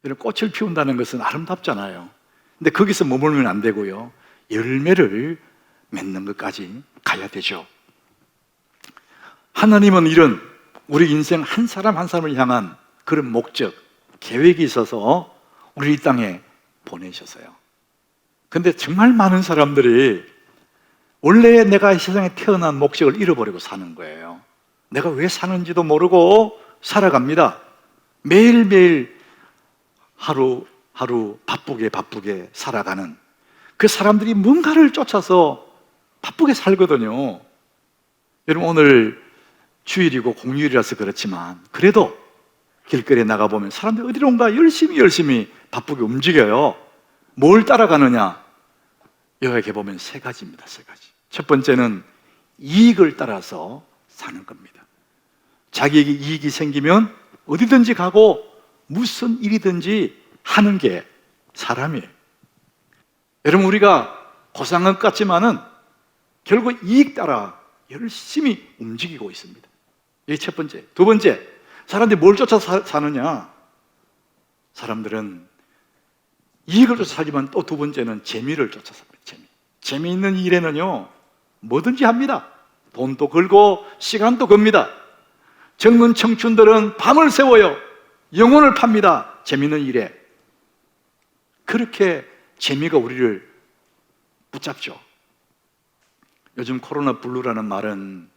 이런 꽃을 피운다는 것은 아름답잖아요. 근데 거기서 머물면 안 되고요, 열매를 맺는 것까지 가야 되죠. 하나님은 이런 우리 인생 한 사람 한 사람을 향한 그런 목적, 계획이 있어서 우리 이 땅에 보내셨어요. 근데 정말 많은 사람들이 원래 내가 이 세상에 태어난 목적을 잃어버리고 사는 거예요. 내가 왜 사는지도 모르고 살아갑니다. 매일매일 하루하루 바쁘게 살아가는 그 사람들이 뭔가를 쫓아서 바쁘게 살거든요. 여러분, 오늘 주일이고 공휴일이라서 그렇지만 그래도 길거리에 나가보면 사람들이 어디론가 열심히 바쁘게 움직여요. 뭘 따라가느냐? 여기 보면 세 가지입니다. 세 가지. 첫 번째는 이익을 따라서 사는 겁니다. 자기에게 이익이 생기면 어디든지 가고 무슨 일이든지 하는 게 사람이에요. 여러분, 우리가 고상한 것 같지만은 결국 이익 따라 열심히 움직이고 있습니다. 이게 첫 번째. 두 번째, 사람들이 뭘 쫓아서 사느냐? 사람들은 이익을 쫓아서 살지만 또 두 번째는 재미를 쫓아서 삽니다. 재미있는 일에는요, 뭐든지 합니다. 돈도 걸고 시간도 겁니다. 젊은 청춘들은 밤을 새워요. 영혼을 팝니다. 재미있는 일에. 그렇게 재미가 우리를 붙잡죠. 요즘 코로나 블루라는 말은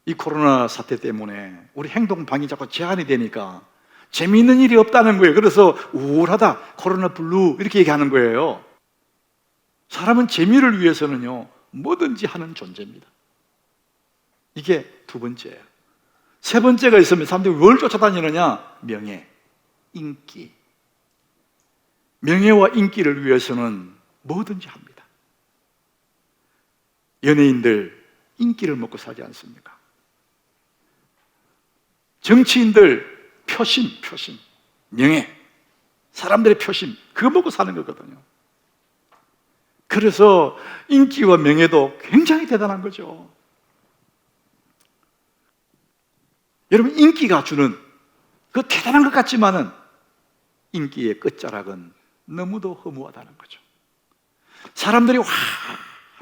이 코로나 사태 때문에 우리 행동방이 자꾸 제한이 되니까 재미있는 일이 없다는 거예요. 그래서 우울하다, 코로나 블루 이렇게 얘기하는 거예요. 사람은 재미를 위해서는요, 뭐든지 하는 존재입니다. 이게 두 번째예요. 세 번째가 있으면 사람들이 뭘 쫓아다니느냐? 명예, 인기. 명예와 인기를 위해서는 뭐든지 합니다. 연예인들 인기를 먹고 살지 않습니까? 정치인들 표심, 명예, 사람들의 표심, 그거 먹고 사는 거거든요. 그래서 인기와 명예도 굉장히 대단한 거죠. 여러분, 인기가 주는 그 대단한 것 같지만은 인기의 끝자락은 너무도 허무하다는 거죠. 사람들이 와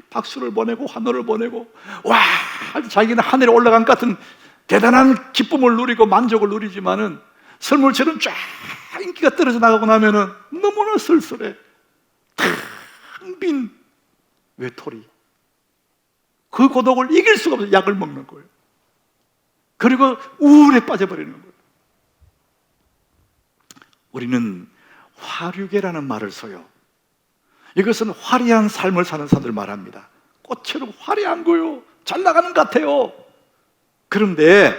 박수를 보내고 환호를 보내고 와 자기는 하늘에 올라간 것 같은 대단한 기쁨을 누리고 만족을 누리지만은 설물처럼 쫙 인기가 떨어져 나가고 나면은 너무나 쓸쓸해. 텅 빈 외톨이. 그 고독을 이길 수가 없어서 약을 먹는 거예요. 그리고 우울에 빠져버리는 거예요. 우리는 화류계라는 말을 써요. 이것은 화려한 삶을 사는 사람들 말합니다. 꽃처럼 화려한 거요. 잘 나가는 것 같아요. 그런데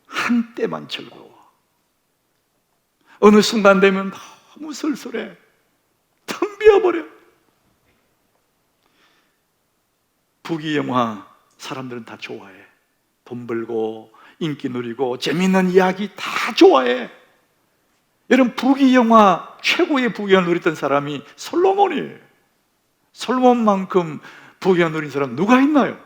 한때만 즐거워. 어느 순간 되면 너무 쓸쓸해. 텅 비어버려. 부귀영화 사람들은 다 좋아해. 돈 벌고 인기 누리고 재미있는 이야기 다 좋아해. 여러분, 부귀영화 최고의 부귀영화를 누렸던 사람이 솔로몬이에요. 솔로몬만큼 부귀영화 누린 사람 누가 있나요?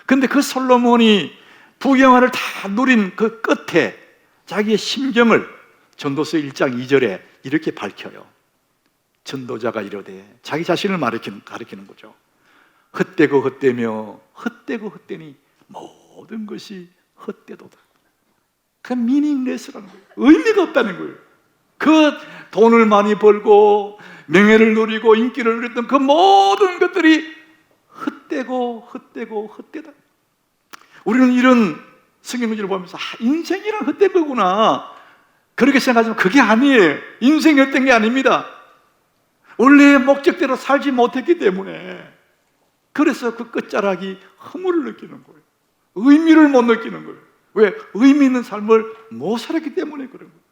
근데 그 솔로몬이 부귀영화를 다 누린 그 끝에 자기의 심경을 전도서 1장 2절에 이렇게 밝혀요. 전도자가 이르되, 자기 자신을 가리키는 거죠. 헛되고 헛되며 헛되고 헛되니 모든 것이 헛되도다. 그 미닝레스라는 거예요. 의미가 없다는 거예요. 그 돈을 많이 벌고 명예를 누리고 인기를 누렸던 그 모든 것들이 헛되고 헛되다. 우리는 이런 성경 구절을 보면서 인생이란 헛된 거구나 그렇게 생각하지만 그게 아니에요. 인생이 헛된 게 아닙니다. 원래의 목적대로 살지 못했기 때문에, 그래서 그 끝자락이 허물을 느끼는 거예요. 의미를 못 느끼는 거예요. 왜? 의미 있는 삶을 못 살았기 때문에 그런 거예요.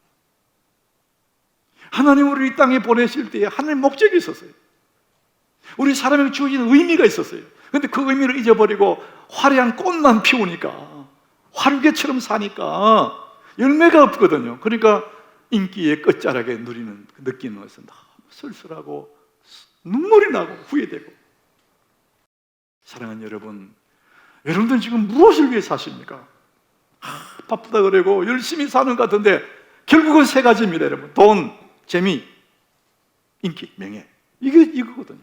하나님 우리 이 땅에 보내실 때에 하나님 목적이 있었어요. 우리 사람에게 주어진 의미가 있었어요. 그런데 그 의미를 잊어버리고 화려한 꽃만 피우니까, 화류계처럼 사니까 열매가 없거든요. 그러니까 인기의 끝자락에 느끼는 것은 너무 쓸쓸하고 눈물이 나고 후회되고. 사랑하는 여러분, 여러분들은 지금 무엇을 위해 사십니까? 바쁘다 그러고 열심히 사는 것 같은데 결국은 세 가지입니다. 여러분, 돈, 재미, 인기, 명예. 이게 이거거든요.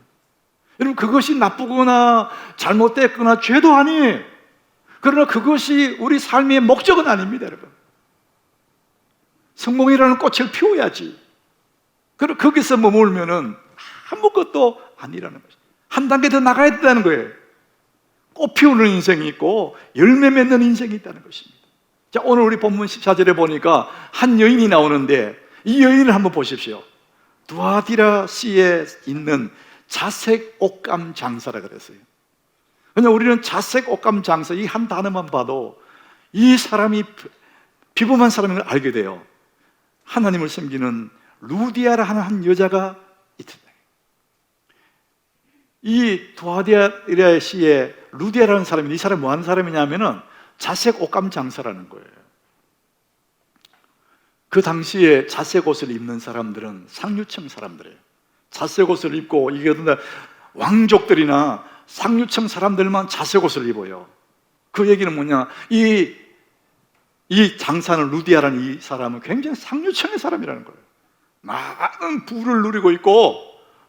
여러분, 그것이 나쁘거나 잘못됐거나 죄도 아니에요. 그러나 그것이 우리 삶의 목적은 아닙니다, 여러분. 성공이라는 꽃을 피워야지. 그럼 거기서 머물면은 아무것도 아니라는 거죠. 한 단계 더 나가야 된다는 거예요. 꽃 피우는 인생이 있고 열매 맺는 인생이 있다는 것입니다. 자, 오늘 우리 본문 14절에 보니까 한 여인이 나오는데 이 여인을 한번 보십시오. 두아디라시에 있는 자색 옷감 장사라 그랬어요. 그냥 우리는 자색 옷감 장사 이 한 단어만 봐도 이 사람이 비범한 사람인 걸 알게 돼요. 하나님을 섬기는 루디아라 하는 한 여자가 있다. 이 두아디라시에 루디아라는 사람이, 이 사람이 뭐 하는 사람이냐면은 자색 옷감 장사라는 거예요. 그 당시에 자색 옷을 입는 사람들은 상류층 사람들이에요. 자색 옷을 입고, 이게 왕족들이나 상류층 사람들만 자색 옷을 입어요. 그 얘기는 뭐냐, 이 장사는 루디아라는 이 사람은 굉장히 상류층의 사람이라는 거예요. 많은 부를 누리고 있고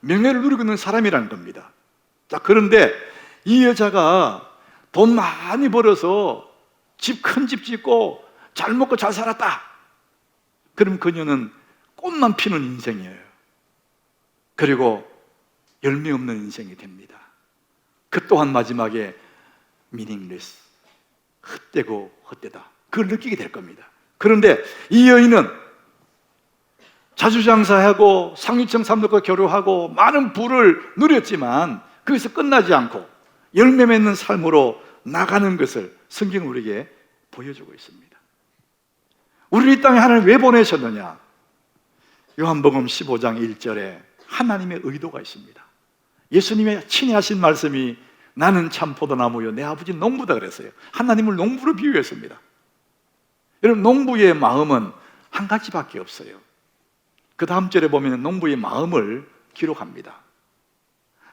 명예를 누리고 있는 사람이라는 겁니다. 자, 그런데 이 여자가 돈 많이 벌어서 큰 집 짓고 잘 먹고 잘 살았다. 그럼 그녀는 꽃만 피는 인생이에요. 그리고 열매 없는 인생이 됩니다. 그 또한 마지막에 meaningless, 헛되고 헛되다, 그걸 느끼게 될 겁니다. 그런데 이 여인은 자주장사하고 상류층 사람들과 교류하고 많은 부를 누렸지만 거기서 끝나지 않고 열매 맺는 삶으로 나가는 것을 성경은 우리에게 보여주고 있습니다. 우리를 이 땅에 하나님 왜 보내셨느냐? 요한복음 15장 1절에 하나님의 의도가 있습니다. 예수님의 친히 하신 말씀이 나는 참 포도나무요 내 아버지 농부다 그랬어요. 하나님을 농부로 비유했습니다. 여러분, 농부의 마음은 한 가지밖에 없어요. 그 다음 절에 보면 농부의 마음을 기록합니다.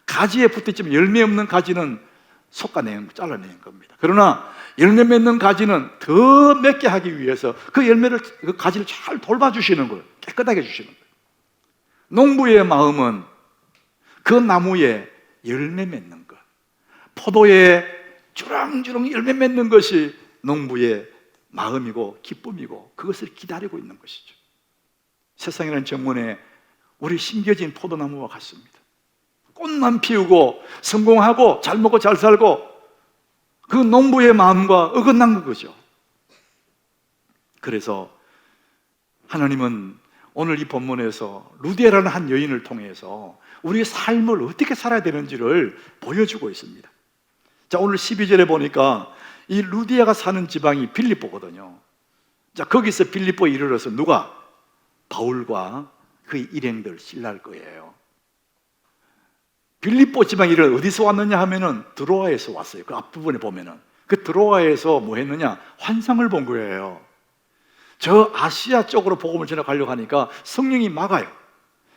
가지에 붙어있지만 열매 없는 가지는 잘라내는 겁니다. 그러나 열매 맺는 가지는 더 맺게 하기 위해서 그 가지를 잘 돌봐주시는 거예요. 깨끗하게 해주시는 거예요. 농부의 마음은 그 나무에 열매 맺는 것, 포도에 주렁주렁 열매 맺는 것이 농부의 마음이고 기쁨이고 그것을 기다리고 있는 것이죠. 세상이라는 정문에 우리 심겨진 포도나무와 같습니다. 꽃만 피우고 성공하고 잘 먹고 잘 살고 그 농부의 마음과 어긋난 거죠. 그래서 하나님은 오늘 이 본문에서 루디아라는 한 여인을 통해서 우리의 삶을 어떻게 살아야 되는지를 보여주고 있습니다. 자, 오늘 12절에 보니까 이 루디아가 사는 지방이 빌립보거든요. 자, 거기서 빌립보에 이르러서 누가? 바울과 그의 일행들 신랄 거예요. 빌립보 지방에 이르러 어디서 왔느냐 하면은 드로아에서 왔어요. 그 앞부분에 보면은 그 드로아에서 뭐 했느냐? 환상을 본 거예요. 저 아시아 쪽으로 복음을 전하려고 하니까 성령이 막아요.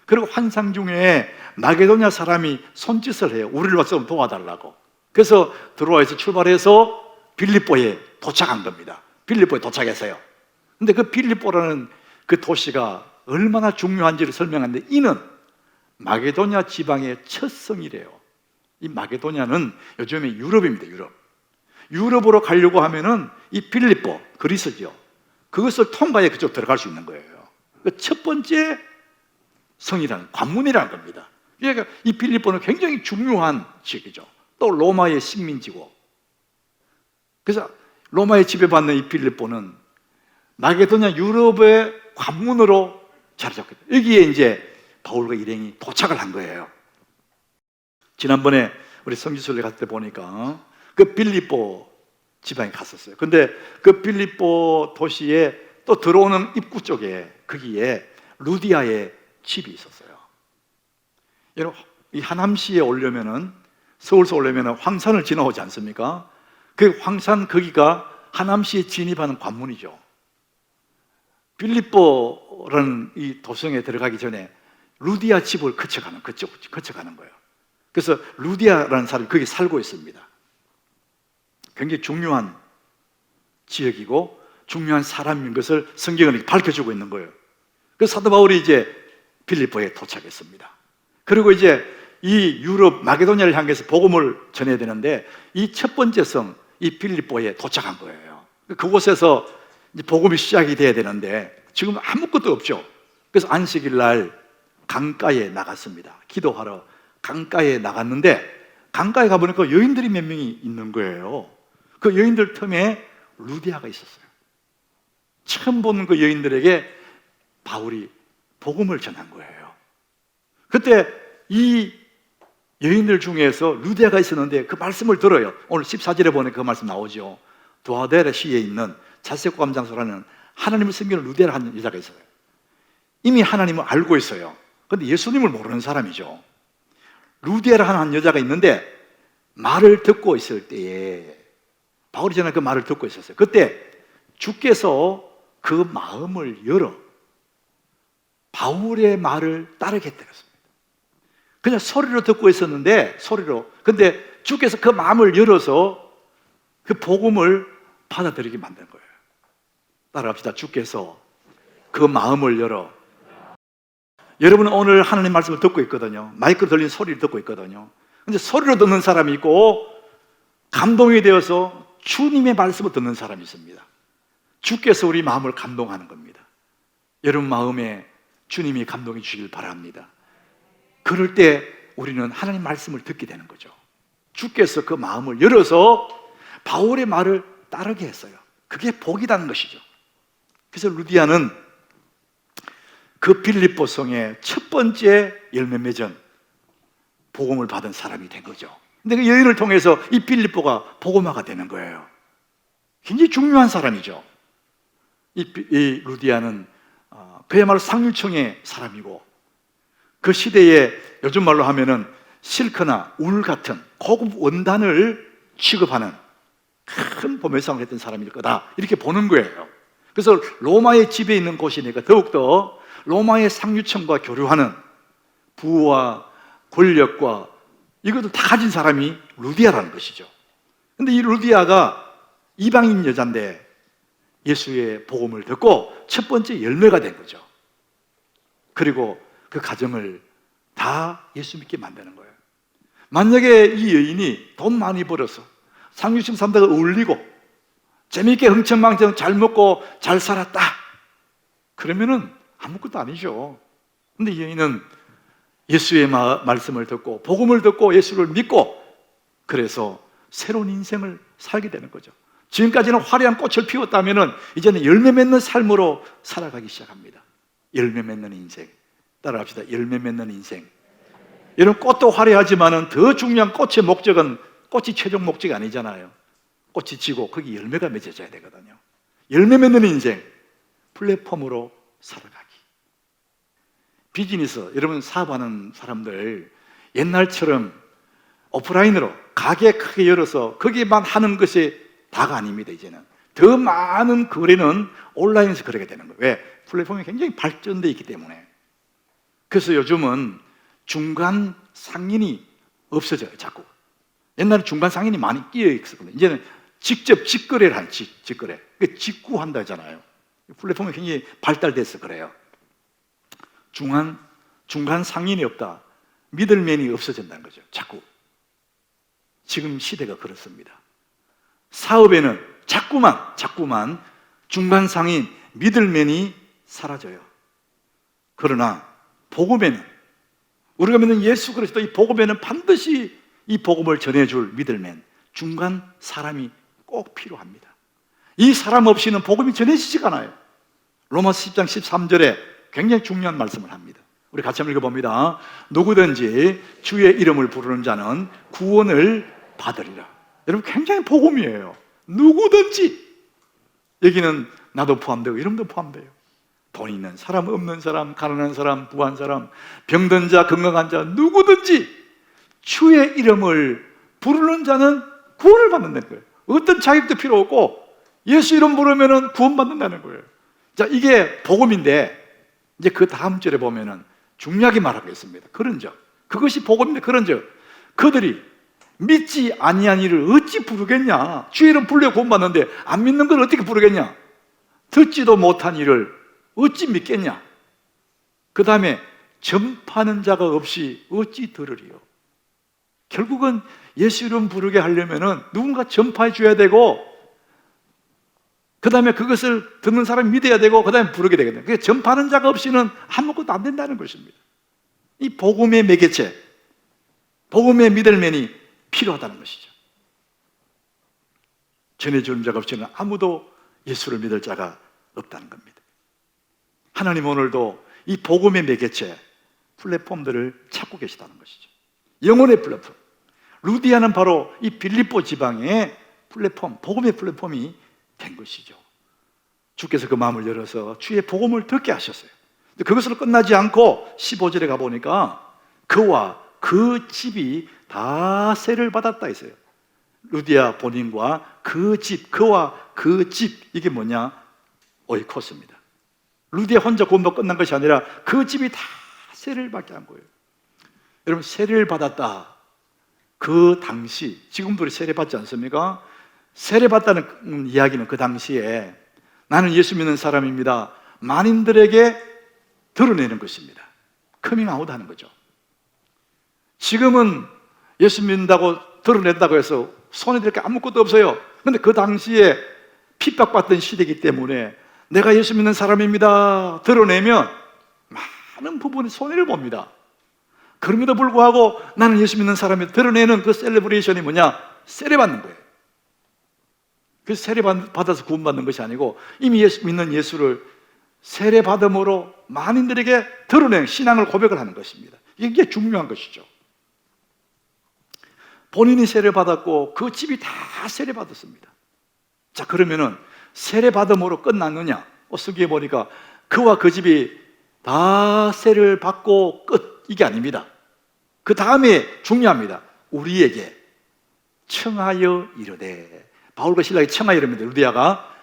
그리고 환상 중에 마게도냐 사람이 손짓을 해요. 우리를 와서 좀 도와달라고. 그래서 드로아에서 출발해서 빌립보에 도착한 겁니다. 빌립보에 도착했어요. 근데 그 빌립보라는 그 도시가 얼마나 중요한지를 설명하는데, 이는 마게도냐 지방의 첫 성이래요. 이 마게도냐는 요즘에 유럽입니다. 유럽으로 가려고 하면은 이 빌립보, 그리스죠. 그것을 통과해 그쪽 들어갈 수 있는 거예요. 그 첫 번째 성이라는, 관문이라는 겁니다. 그러니까 이 빌립보는 굉장히 중요한 지역이죠. 또 로마의 식민지고. 그래서 로마에 지배받는 이 빌립보는 마게도냐 유럽의 관문으로 자리 잡게 돼요. 여기에 이제 바울과 일행이 도착을 한 거예요. 지난번에 우리 성지순례 갔을 때 보니까 그 빌립보 지방에 갔었어요. 근데 그 빌립보 도시에 또 들어오는 입구 쪽에 거기에 루디아의 집이 있었어요. 여러분, 이 하남시에 오려면은, 서울서 오려면은 황산을 지나오지 않습니까? 그 황산 거기가 하남시에 진입하는 관문이죠. 빌립보라는 이 도성에 들어가기 전에 루디아 집을 거쳐가는 거예요. 그래서 루디아라는 사람이 거기 살고 있습니다. 굉장히 중요한 지역이고 중요한 사람인 것을 성경은 밝혀주고 있는 거예요. 그래서 사도 바울이 이제 빌립보에 도착했습니다. 그리고 이제 이 유럽 마게도냐를 향해서 복음을 전해야 되는데 이 첫 번째 성, 이 빌립보에 도착한 거예요. 그곳에서 이제 복음이 시작이 돼야 되는데 지금 아무것도 없죠. 그래서 안식일 날 강가에 나갔습니다. 기도하러 강가에 나갔는데 강가에 가보니까 여인들이 몇 명이 있는 거예요. 그 여인들 틈에 루디아가 있었어요. 처음 보는 그 여인들에게 바울이 복음을 전한 거예요. 그때 이 여인들 중에서 루디아가 있었는데 그 말씀을 들어요. 오늘 14절에 보니까 그 말씀 나오죠. 도아데라 시에 있는 자색고감 장소라는 하나님을 섬기는 루디아라는 여자가 있어요. 이미 하나님을 알고 있어요. 그런데 예수님을 모르는 사람이죠. 루디아라는 여자가 있는데 말을 듣고 있을 때에 바울이 전에 그 말을 듣고 있었어요. 그때 주께서 그 마음을 열어 바울의 말을 따르게 했습니다. 그냥 소리로 듣고 있었는데 소리로. 근데 주께서 그 마음을 열어서 그 복음을 받아들이게 만든 거예요. 따라합시다. 주께서 그 마음을 열어. 여러분은 오늘 하나님 말씀을 듣고 있거든요. 마이크로 들리는 소리를 듣고 있거든요. 근데 소리로 듣는 사람이 있고 감동이 되어서 주님의 말씀을 듣는 사람이 있습니다. 주께서 우리 마음을 감동하는 겁니다. 여러분 마음에 주님이 감동해 주시길 바랍니다. 그럴 때 우리는 하나님 말씀을 듣게 되는 거죠. 주께서 그 마음을 열어서 바울의 말을 따르게 했어요. 그게 복이라는 것이죠. 그래서 루디아는 그 빌립보 성의 첫 번째 열매 맺은 복음을 받은 사람이 된 거죠. 근데 그 여인을 통해서 이 빌립보가 복음화가 되는 거예요. 굉장히 중요한 사람이죠. 이 루디아는 그야말로 상류층의 사람이고 그 시대에 요즘 말로 하면은 실크나 울 같은 고급 원단을 취급하는 큰 보매상을 했던 사람일 거다 이렇게 보는 거예요. 그래서 로마의 지배에 있는 곳이니까 더욱더 로마의 상류층과 교류하는 부와 권력과 이것도 다 가진 사람이 루디아라는 것이죠. 근데 이 루디아가 이방인 여자인데 예수의 복음을 듣고 첫 번째 열매가 된 거죠. 그리고 그 가정을 다 예수 믿게 만드는 거예요. 만약에 이 여인이 돈 많이 벌어서 상류층 사람들과 어울리고 재미있게 흥청망청 잘 먹고 잘 살았다 그러면은 아무것도 아니죠. 근데 이 여인은 예수의 말씀을 듣고 복음을 듣고 예수를 믿고 그래서 새로운 인생을 살게 되는 거죠. 지금까지는 화려한 꽃을 피웠다면 이제는 열매 맺는 삶으로 살아가기 시작합니다. 열매 맺는 인생. 따라합시다. 열매 맺는 인생. 여러분 꽃도 화려하지만 더 중요한 꽃의 목적은 꽃이 최종 목적이 아니잖아요. 꽃이 지고 거기 열매가 맺어져야 되거든요. 열매 맺는 인생. 플랫폼으로 살아가기. 비즈니스, 여러분 사업하는 사람들 옛날처럼 오프라인으로 가게 크게 열어서 거기만 하는 것이 다가 아닙니다. 이제는 더 많은 거래는 온라인에서 거래가 되는 거예요. 왜? 플랫폼이 굉장히 발전되어 있기 때문에. 그래서 요즘은 중간 상인이 없어져요. 자꾸. 옛날에 중간 상인이 많이 끼어 있었거든요. 이제는 직접 직거래를 하는 직거래. 직구한다 하잖아요. 플랫폼이 굉장히 발달돼서 그래요. 중간 상인이 없다. 미들맨이 없어진다는 거죠. 자꾸. 지금 시대가 그렇습니다. 사업에는 자꾸만 중간 상인, 미들맨이 사라져요. 그러나 복음에는 우리가 믿는 예수 그리스도 이 복음에는 반드시 이 복음을 전해줄 미들맨, 중간 사람이 꼭 필요합니다. 이 사람 없이는 복음이 전해지지가 않아요. 로마서 10장 13절에 굉장히 중요한 말씀을 합니다. 우리 같이 한번 읽어봅니다. 누구든지 주의 이름을 부르는 자는 구원을 받으리라. 여러분 굉장히 복음이에요. 누구든지. 여기는 나도 포함되고 이름도 포함돼요. 돈 있는 사람, 없는 사람, 가난한 사람, 부한 사람, 병든 자, 건강한 자, 누구든지 주의 이름을 부르는 자는 구원을 받는다는 거예요. 어떤 자격도 필요 없고 예수 이름 부르면 구원받는다는 거예요. 자, 이게 복음인데 이제 그 다음 절에 보면은 중요하게 말하고 있습니다. 그런즉 그것이 복음인데 그런즉 그들이 믿지 아니한 이를 어찌 부르겠냐? 주의 이름 불려 구원받는데 안 믿는 걸 어떻게 부르겠냐? 듣지도 못한 이를 어찌 믿겠냐? 그 다음에 전파하는 자가 없이 어찌 들으리요? 결국은 예수 이름 부르게 하려면 누군가 전파해 줘야 되고, 그 다음에 그것을 듣는 사람이 믿어야 되고, 그 다음에 부르게 되거든요. 그러니까 전파하는 자가 없이는 아무것도 안 된다는 것입니다. 이 복음의 매개체, 복음의 미들맨이 필요하다는 것이죠. 전해주는 자가 없이는 아무도 예수를 믿을 자가 없다는 겁니다. 하나님 오늘도 이 복음의 매개체, 플랫폼들을 찾고 계시다는 것이죠. 영혼의 플랫폼. 루디아는 바로 이 빌립보 지방의 플랫폼, 복음의 플랫폼이 된 것이죠. 주께서 그 마음을 열어서 주의 복음을 듣게 하셨어요. 그것으로 끝나지 않고 15절에 가보니까 그와 그 집이 다 세를 받았다 했어요. 루디아 본인과 그 집, 그와 그 집, 이게 뭐냐? 오이코스입니다. 루디아 혼자 구원받고 끝난 것이 아니라 그 집이 다 세를 받게 한 거예요. 여러분, 세를 받았다. 그 당시, 지금도 세례 받지 않습니까? 세례 받다는 이야기는 그 당시에 나는 예수 믿는 사람입니다, 만인들에게 드러내는 것입니다. 커밍아웃 하는 거죠. 지금은 예수 믿는다고 드러낸다고 해서 손해될 게 아무것도 없어요. 그런데 그 당시에 핍박받던 시대이기 때문에 내가 예수 믿는 사람입니다 드러내면 많은 부분에 손해를 봅니다. 그럼에도 불구하고 나는 예수 믿는 사람이 드러내는 그 셀레브레이션이 뭐냐? 세례받는 거예요. 그래서 세례받아서 구원받는 것이 아니고 이미 믿는 예수를 세례받음으로 만인들에게 드러낸 신앙을 고백을 하는 것입니다. 이게 중요한 것이죠. 본인이 세례받았고 그 집이 다 세례받았습니다. 자, 그러면은 세례받음으로 끝났느냐? 쓰기에 보니까 그와 그 집이 다 세례를 받고 끝, 이게 아닙니다. 그 다음에 중요합니다. 우리에게 청하여 이르되, 바울과 신라에게 청하여 이릅니다. 루디아가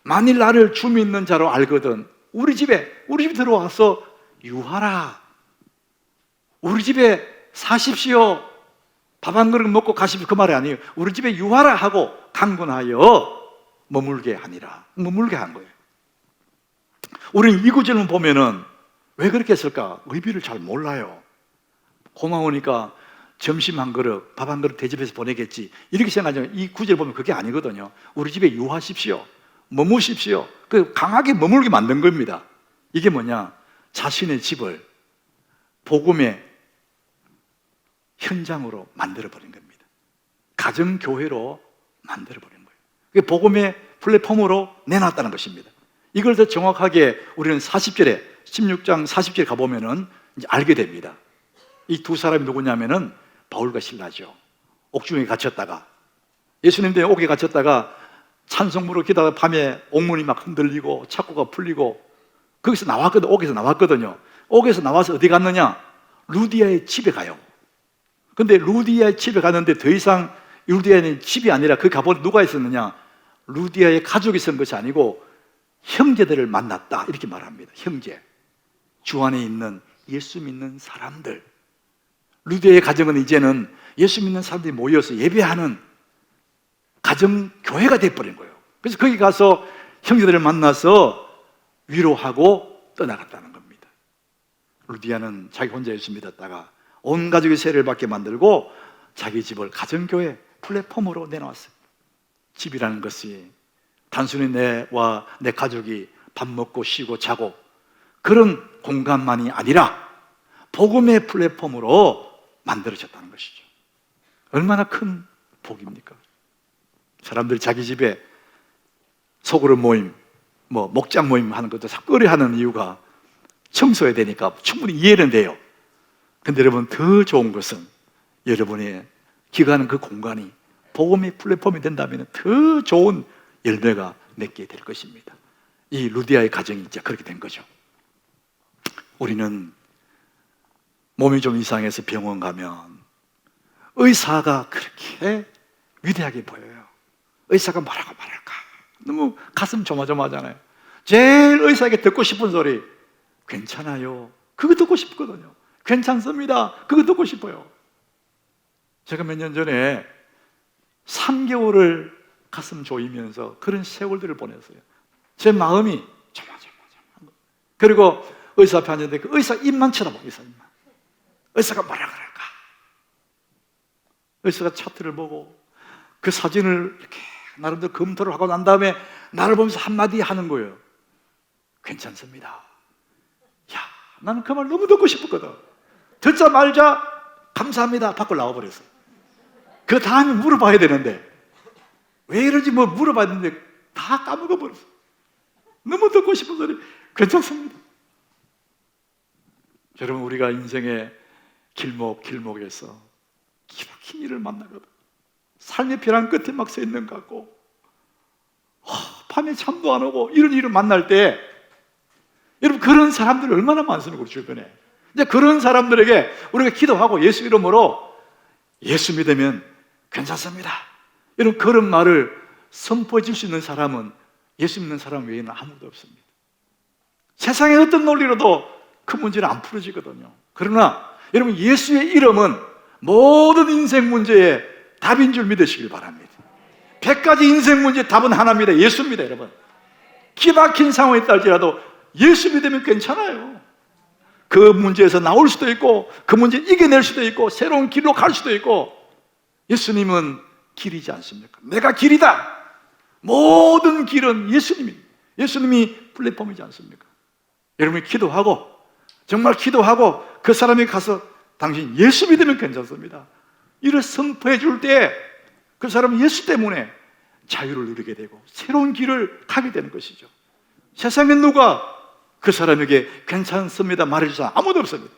만일 나를 주 믿는 자로 알거든 우리 집에 들어와서 유하라, 우리 집에 사십시오, 밥 한 그릇 먹고 가십시오, 그 말이 아니에요. 우리 집에 유하라 하고 강권하여 머물게 하니라. 머물게 한 거예요. 우리는 이 구절을 보면은 왜 그렇게 했을까? 의미를 잘 몰라요. 고마우니까 점심 한 그릇, 밥 한 그릇 대접해서 보내겠지, 이렇게 생각하지만 이 구절 보면 그게 아니거든요. 우리 집에 유하십시오, 머무십시오. 그 강하게 머물게 만든 겁니다. 이게 뭐냐? 자신의 집을 복음의 현장으로 만들어버린 겁니다. 가정교회로 만들어버린 거예요. 그게 복음의 플랫폼으로 내놨다는 것입니다. 이걸 더 정확하게 우리는 40절에, 16장 40절에 가보면은 이제 알게 됩니다. 이 두 사람이 누구냐면은 바울과 실라죠. 옥중에 갇혔다가, 예수님 때 옥에 갇혔다가 찬송 부르고 기다가 밤에 옥문이 막 흔들리고 착고가 풀리고 거기서 나왔거든. 옥에서 나왔거든요. 옥에서 나와서 어디 갔느냐? 루디아의 집에 가요. 근데 루디아의 집에 갔는데 더 이상 루디아의 집이 아니라 그 가보니 누가 있었느냐? 루디아의 가족이 있었던 것이 아니고 형제들을 만났다, 이렇게 말합니다. 형제, 주 안에 있는 예수 믿는 사람들. 루디아의 가정은 이제는 예수 믿는 사람들이 모여서 예배하는 가정교회가 돼버린 거예요. 그래서 거기 가서 형제들을 만나서 위로하고 떠나갔다는 겁니다. 루디아는 자기 혼자 예수 믿었다가 온 가족이 세례를 받게 만들고 자기 집을 가정교회 플랫폼으로 내놓았어요. 집이라는 것이 단순히 내와 내 가족이 밥 먹고 쉬고 자고 그런 공간만이 아니라 복음의 플랫폼으로 만들어졌다는 것이죠. 얼마나 큰 복입니까? 사람들이 자기 집에 소그룹 모임, 목장 모임 하는 것도 꺼려하는 이유가 청소해야 되니까 충분히 이해는 돼요. 근데 여러분, 더 좋은 것은 여러분이 기가하는 그 공간이 복음의 플랫폼이 된다면 더 좋은 열매가 맺게 될 것입니다. 이 루디아의 가정이 이제 그렇게 된 거죠. 우리는 몸이 좀 이상해서 병원 가면 의사가 그렇게 위대하게 보여요. 의사가 뭐라고 말할까? 너무 가슴 조마조마하잖아요. 제일 의사에게 듣고 싶은 소리, 괜찮아요. 그거 듣고 싶거든요. 괜찮습니다. 그거 듣고 싶어요. 제가 몇 년 전에 3개월을 가슴 조이면서 그런 세월들을 보냈어요. 제 마음이 조마조마조마. 그리고 의사 앞에 앉았는데 그 의사 입만 쳐다봐. 의사 입만. 의사가 뭐라 그럴까? 의사가 차트를 보고 그 사진을 이렇게 나름대로 검토를 하고 난 다음에 나를 보면서 한마디 하는 거예요. 괜찮습니다. 야, 나는 그 말 너무 듣고 싶었거든. 듣자마자 감사합니다 밖으로 나와버렸어. 그 다음에 물어봐야 되는데 왜 이러지 뭐 물어봐야 되는데 다 까먹어버렸어. 너무 듣고 싶은 소리. 괜찮습니다. 여러분, 우리가 인생의 길목에서 기막힌 일을 만나거든. 삶의 벼랑 끝에 막 서 있는 것 같고 밤에 잠도 안 오고 이런 일을 만날 때 여러분, 그런 사람들 얼마나 많습니까? 우리 주변에. 이제 그런 사람들에게 우리가 기도하고 예수 이름으로 예수 믿으면 괜찮습니다, 이런 그런 말을 선포해 줄 수 있는 사람은 예수 믿는 사람 외에는 아무도 없습니다. 세상의 어떤 논리로도 그 문제는 안 풀어지거든요. 그러나 여러분, 예수의 이름은 모든 인생 문제의 답인 줄 믿으시길 바랍니다. 100가지 인생 문제의 답은 하나입니다. 예수입니다. 여러분, 기막힌 상황에 있다할지라도 예수 믿으면 괜찮아요. 그 문제에서 나올 수도 있고 그 문제 이겨낼 수도 있고 새로운 길로 갈 수도 있고, 예수님은 길이지 않습니까? 내가 길이다. 모든 길은 예수님입니다. 예수님이 플랫폼이지 않습니까? 여러분이 기도하고, 정말 기도하고 그 사람이 가서 당신 예수 믿으면 괜찮습니다, 이를 선포해 줄 때 그 사람은 예수 때문에 자유를 누리게 되고 새로운 길을 가게 되는 것이죠. 세상에 누가 그 사람에게 괜찮습니다 말해줄 사람 아무도 없습니다.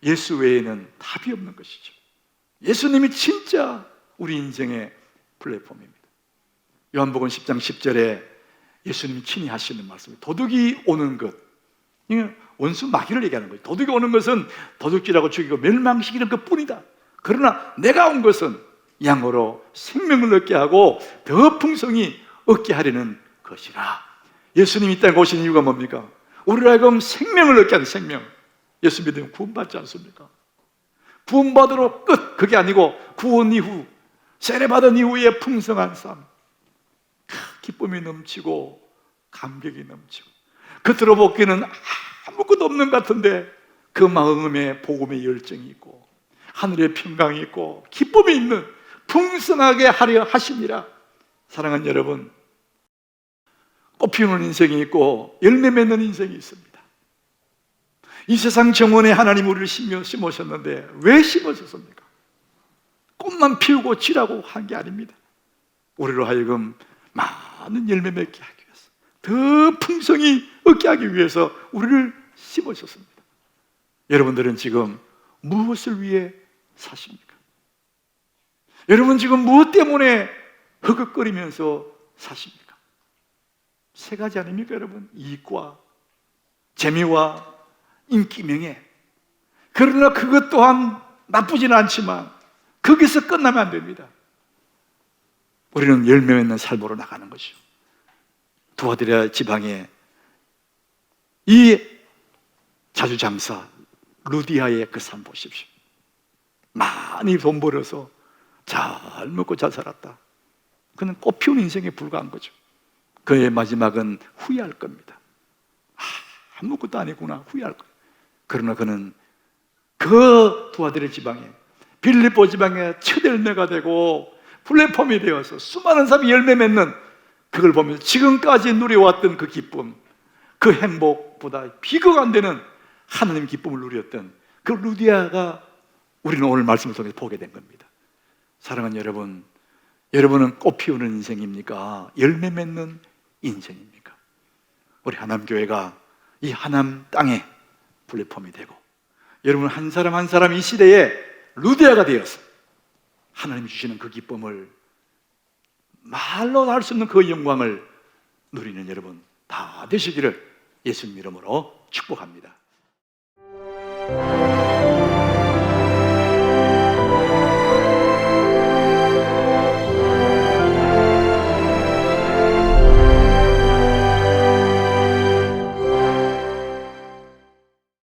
예수 외에는 답이 없는 것이죠. 예수님이 진짜 우리 인생의 플랫폼입니다. 요한복음 10장 10절에 예수님이 친히 하시는 말씀이 도둑이 오는 것, 원수 마귀를 얘기하는 거예요. 도둑이 오는 것은 도둑질하고 죽이고 멸망시키는 것뿐이다. 그러나 내가 온 것은 양으로 생명을 얻게 하고 더 풍성히 얻게 하려는 것이라. 예수님이 이 땅에 오신 이유가 뭡니까? 우리를 하여금 생명을 얻게 하는 생명. 예수 믿으면 구원받지 않습니까? 구원받으러 끝, 그게 아니고 구원 이후, 세례받은 이후에 풍성한 삶, 기쁨이 넘치고 감격이 넘치고, 겉으로 보기에는 아무것도 없는 것 같은데 그 마음에 복음의 열정이 있고 하늘의 평강이 있고 기쁨이 있는 풍성하게 하려 하시니라. 사랑하는 여러분, 꽃 피우는 인생이 있고 열매 맺는 인생이 있습니다. 이 세상 정원에 하나님 우리를 심으셨는데 왜 심으셨습니까? 꽃만 피우고 지라고 한 게 아닙니다. 우리로 하여금 많은 열매 맺게 하기 위해서, 더 풍성히 얻게 하기 위해서 우리를 심으셨습니다. 여러분들은 지금 무엇을 위해 사십니까? 여러분 지금 무엇 때문에 허걱거리면서 사십니까? 세 가지 아닙니까 여러분? 이익과 재미와 인기, 명예. 그러나 그것 또한 나쁘지는 않지만 거기서 끝나면 안 됩니다. 우리는 열매 맺는 삶으로 나가는 것이죠. 두아디라 지방에 이 자주장사 루디아의 그 삶 보십시오. 많이 돈 벌어서 잘 먹고 잘 살았다. 그는 꽃 피운 인생에 불과한 거죠. 그의 마지막은 후회할 겁니다. 아무것도 아니구나, 후회할 거예요. 그러나 그는 그 두아디라 지방에, 빌립보 지방에 첫 열매가 되고 플랫폼이 되어서 수많은 사람이 열매 맺는, 그걸 보면서 지금까지 누려왔던 그 기쁨, 그 행복보다 비교가 안 되는 하나님의 기쁨을 누렸던 그 루디아가 우리는 오늘 말씀을 통해서 보게 된 겁니다. 사랑하는 여러분, 여러분은 꽃 피우는 인생입니까? 열매 맺는 인생입니까? 우리 하남교회가 이 하남 땅에 플랫폼이 되고, 여러분 한 사람 한 사람 이 시대에 루디아가 되어서 하나님이 주시는 그 기쁨을, 말로 할 수 없는 그 영광을 누리는 여러분 다 되시기를 예수님 이름으로 축복합니다.